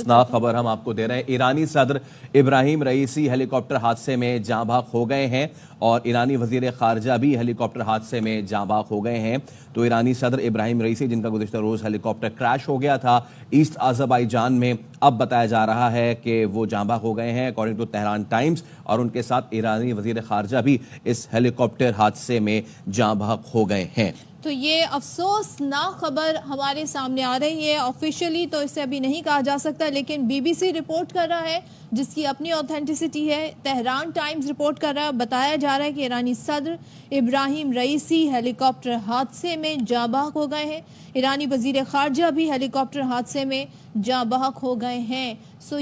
افسوسناک خبر ہم آپ کو دے رہے ہیں۔ ایرانی صدر ابراہیم رئیسی ہیلی کاپٹر حادثے میں جاں بحق ہو گئے ہیں اور ایرانی وزیر خارجہ بھی ہیلی کاپٹر حادثے میں جاں بحق ہو گئے ہیں۔ تو ایرانی صدر ابراہیم رئیسی جن کا گزشتہ روز ہیلی کاپٹر کریش ہو گیا تھا ایسٹ آذربائیجان میں، اب بتایا جا رہا ہے کہ وہ جاں بحق ہو گئے ہیں اکارڈنگ ٹو تہران ٹائمز، اور ان کے ساتھ ایرانی وزیر خارجہ بھی اس ہیلی کاپٹر حادثے میں جاں بحق ہو گئے ہیں۔ تو یہ افسوسناک خبر ہمارے سامنے آ رہی ہے۔ آفیشلی تو اسے ابھی نہیں کہا جا سکتا، لیکن بی بی سی رپورٹ کر رہا ہے جس کی اپنی اوتھینٹسٹی ہے۔ تہران ٹائمز رپورٹ کر رہا ہے، بتایا جا رہا ہے کہ ایرانی صدر ابراہیم رئیسی ہیلی کاپٹر حادثے میں جاں بحق ہو گئے ہیں۔ ایرانی وزیر خارجہ بھی ہیلی کاپٹر حادثے میں جاں بحق ہو گئے ہیں۔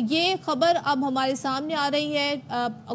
یہ خبر اب ہمارے سامنے آ رہی ہے۔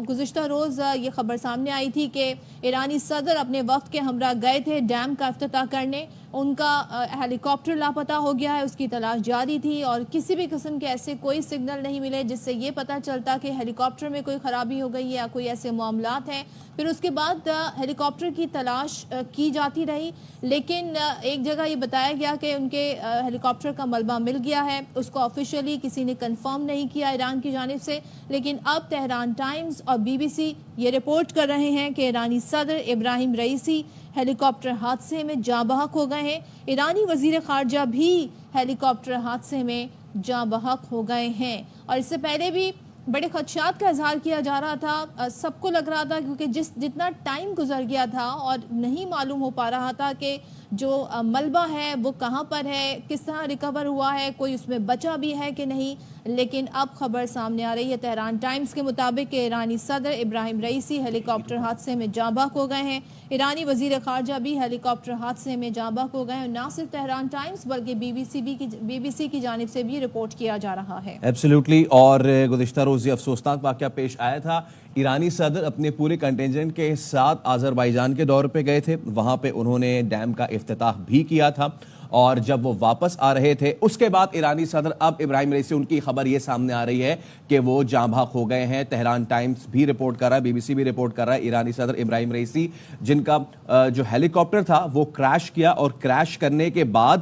گزشتہ روز یہ خبر سامنے آئی تھی کہ ایرانی صدر اپنے وفد کے ہمراہ گئے تھے ڈیم کا افتتاح کرنے، ان کا ہیلی کاپٹر لاپتہ ہو گیا ہے، اس کی تلاش جاری تھی اور کسی بھی قسم کے ایسے کوئی سگنل نہیں ملے جس سے یہ پتہ چلتا کہ ہیلی کاپٹر میں کوئی خرابی ہو گئی یا کوئی ایسے معاملات ہیں۔ پھر اس کے بعد ہیلی کاپٹر کی تلاش کی جاتی رہی، لیکن ایک جگہ یہ بتایا گیا کہ ان کے ہیلی کاپٹر کا ملبہ مل گیا ہے۔ اس کو آفیشلی کسی نے کنفرم نہیں کیا ایران کی جانب سے، لیکن اب تہران ٹائمز اور بی بی سی یہ رپورٹ کر رہے ہیں کہ ایرانی صدر ابراہیم رئیسی ہیلی کاپٹر حادثے میں جاں بحق ہو گئے ہیں۔ ایرانی وزیر خارجہ بھی ہیلی کاپٹر حادثے میں جاں بحق ہو گئے ہیں، اور اس سے پہلے بھی بڑے خدشات کا اظہار کیا جا رہا تھا۔ سب کو لگ رہا تھا کیونکہ جتنا ٹائم گزر گیا تھا اور نہیں معلوم ہو پا رہا تھا کہ جو ملبہ ہے وہ کہاں پر ہے، کس طرح ریکور ہوا ہے، کوئی اس میں بچا بھی ہے کہ نہیں، لیکن اب خبر سامنے آ رہی ہے تہران ٹائمز کے مطابق کہ ایرانی صدر ابراہیم رئیسی ہیلی کاپٹر حادثے میں جاں بحق ہو گئے ہیں۔ ایرانی وزیر خارجہ بھی ہیلی کاپٹر حادثے میں جاں بحق ہو گئے ہیں۔ نہ صرف تہران ٹائمز بلکہ بی بی سی کی جانب سے بھی رپورٹ کیا جا رہا ہے۔ ایبسلیوٹلی، اور گزشتہ روز یہ افسوسناک واقعہ پیش آیا تھا۔ ایرانی صدر اپنے پورے کنٹینجنٹ کے ساتھ آذربائیجان کے دور پہ گئے تھے، وہاں پہ انہوں نے ڈیم کا افتتاح بھی کیا تھا، اور جب وہ واپس آ رہے تھے اس کے بعد ایرانی صدر اب ابراہیم رئیسی ان کی خبر یہ سامنے آ رہی ہے کہ وہ جاں بحق ہو گئے ہیں۔ تہران ٹائمز بھی رپورٹ کر رہا ہے، بی بی سی بھی رپورٹ کر رہا ہے، ایرانی صدر ابراہیم رئیسی جن کا جو ہیلی کاپٹر تھا وہ کریش کیا، اور کریش کرنے کے بعد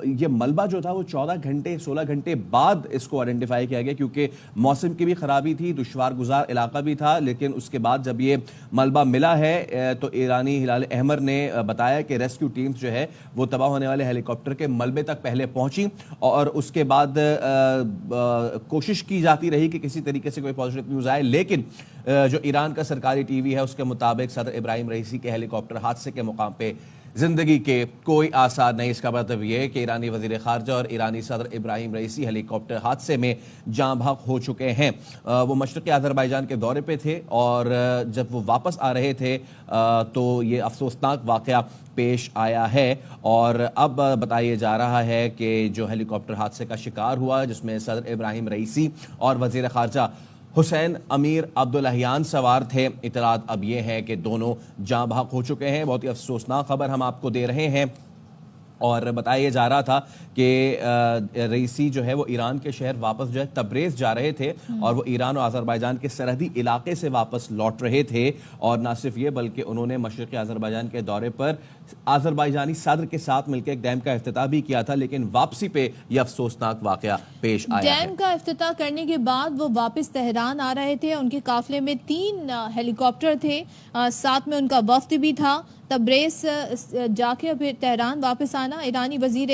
یہ ملبہ جو تھا وہ 16 گھنٹے بعد اس کو آئیڈینٹیفائی کیا گیا، کیونکہ موسم کی بھی خرابی تھی، دشوار گزار علاقہ بھی تھا، لیکن اس کے بعد جب یہ ملبہ ملا ہے تو ایرانی ہلال احمر نے بتایا کہ ریسکیو ٹیمز جو ہے وہ تباہ ہونے والے ہیلی کاپٹر کے ملبے تک پہلے پہنچی، اور اس کے بعد کوشش کی جاتی رہی کہ کسی طریقے سے کوئی پازیٹیو نیوز آئے، لیکن جو ایران کا سرکاری ٹی وی ہے اس کے مطابق صدر ابراہیم رئیسی کے ہیلی کاپٹر حادثے کے مقام پہ زندگی کے کوئی آثار نہیں۔ اس کا مطلب یہ ہے کہ ایرانی وزیر خارجہ اور ایرانی صدر ابراہیم رئیسی ہیلی کاپٹر حادثے میں جاں بحق ہو چکے ہیں۔ وہ مشرقی آذربائیجان کے دورے پہ تھے، اور جب وہ واپس آ رہے تھے تو یہ افسوسناک واقعہ پیش آیا ہے، اور اب بتایا جا رہا ہے کہ جو ہیلی کاپٹر حادثے کا شکار ہوا جس میں صدر ابراہیم رئیسی اور وزیر خارجہ حسین امیر عبداللہیان سوار تھے، اطلاعات اب یہ ہے کہ دونوں جاں بحق ہو چکے ہیں۔ بہت ہی افسوسناک خبر ہم آپ کو دے رہے ہیں، اور بتایا جا رہا تھا کہ رئیسی جو ہے وہ ایران کے شہر واپس جو ہے تبریز جا رہے تھے، اور وہ ایران اور آذربائیجان کے سرحدی علاقے سے واپس لوٹ رہے تھے، اور نہ صرف یہ بلکہ انہوں نے مشرقی آذربائیجان کے دورے پر آذربائیجانی صدر کے ساتھ مل کے ایک ڈیم کا افتتاح بھی کیا تھا، لیکن واپسی پہ یہ افسوسناک واقعہ پیش آیا ہے۔ ڈیم کا افتتاح کرنے کے بعد وہ واپس تہران آ رہے تھے، ان کے قافلے میں 3 ہیلی کاپٹر تھے، ساتھ میں ان کا وفد بھی تھا۔ تبریز جا کے پھر تہران واپس آنا۔ ایرانی وزیر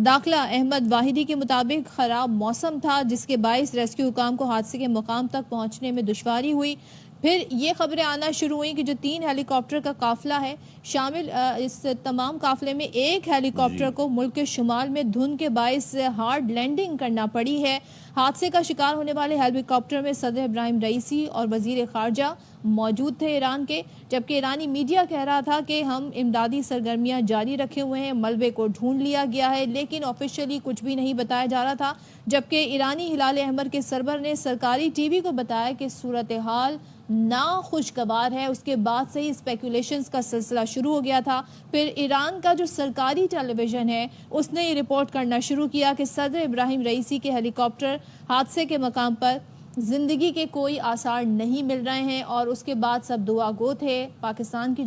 داخلہ احمد واحدی کے مطابق خراب موسم تھا جس کے باعث ریسکیو حکام کو حادثے کے مقام تک پہنچنے میں دشواری ہوئی۔ پھر یہ خبریں آنا شروع ہوئیں کہ جو 3 ہیلی کاپٹر کا قافلہ ہے شامل، اس تمام قافلے میں ایک ہیلی کاپٹر کو ملک کے شمال میں دھند کے باعث ہارڈ لینڈنگ کرنا پڑی ہے۔ حادثے کا شکار ہونے والے ہیلی کاپٹر میں صدر ابراہیم رئیسی اور وزیر خارجہ موجود تھے ایران کے، جبکہ ایرانی میڈیا کہہ رہا تھا کہ ہم امدادی سرگرمیاں جاری رکھے ہوئے ہیں، ملبے کو ڈھونڈ لیا گیا ہے، لیکن آفیشلی کچھ بھی نہیں بتایا جا رہا تھا، جبکہ ایرانی ہلال احمر کے سربراہ نے سرکاری ٹی وی کو بتایا کہ صورتحال ناخوشگوار ہے۔ اس کے بعد سے ہی اسپیکولیشنز کا سلسلہ شروع ہو گیا تھا۔ پھر ایران کا جو سرکاری ٹیلی ویژن ہے اس نے یہ رپورٹ کرنا شروع کیا کہ صدر ابراہیم رئیسی کے ہیلی کاپٹر حادثے کے مقام پر زندگی کے کوئی آثار نہیں مل رہے ہیں، اور اس کے بعد سب دعا گو تھے۔ پاکستان کی